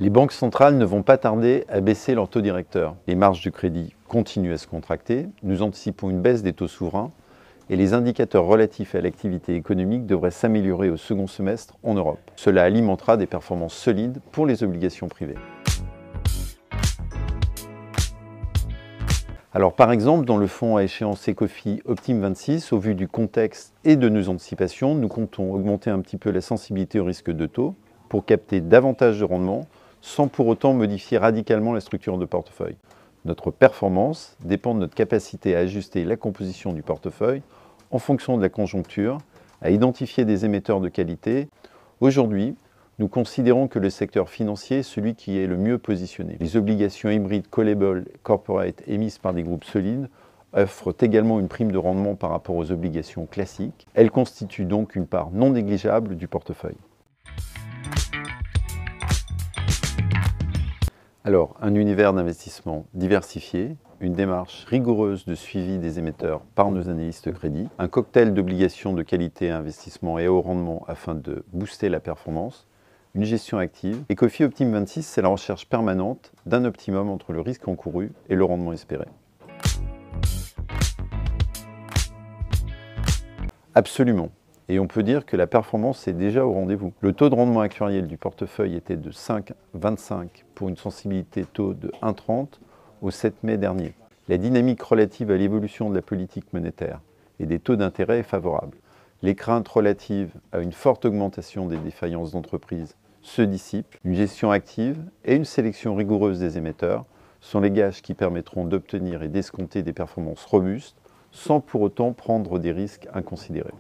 Les banques centrales ne vont pas tarder à baisser leur taux directeur. Les marges du crédit continuent à se contracter, nous anticipons une baisse des taux souverains et les indicateurs relatifs à l'activité économique devraient s'améliorer au second semestre en Europe. Cela alimentera des performances solides pour les obligations privées. Alors par exemple, dans le fonds à échéance Ecofi Optim 26, au vu du contexte et de nos anticipations, nous comptons augmenter un petit peu la sensibilité au risque de taux pour capter davantage de rendement sans pour autant modifier radicalement la structure de portefeuille. Notre performance dépend de notre capacité à ajuster la composition du portefeuille en fonction de la conjoncture, à identifier des émetteurs de qualité. Aujourd'hui, nous considérons que le secteur financier est celui qui est le mieux positionné. Les obligations hybrides callable corporate émises par des groupes solides offrent également une prime de rendement par rapport aux obligations classiques. Elles constituent donc une part non négligeable du portefeuille. Alors, un univers d'investissement diversifié, une démarche rigoureuse de suivi des émetteurs par nos analystes crédit, un cocktail d'obligations de qualité à investissement et à haut rendement afin de booster la performance, une gestion active. Ecofi Optim 26, c'est la recherche permanente d'un optimum entre le risque encouru et le rendement espéré. Absolument. Et on peut dire que la performance est déjà au rendez-vous. Le taux de rendement actuariel du portefeuille était de 5,25 pour une sensibilité taux de 1,30 au 7 mai dernier. La dynamique relative à l'évolution de la politique monétaire et des taux d'intérêt est favorable. Les craintes relatives à une forte augmentation des défaillances d'entreprises se dissipent. Une gestion active et une sélection rigoureuse des émetteurs sont les gages qui permettront d'obtenir et d'escompter des performances robustes sans pour autant prendre des risques inconsidérés.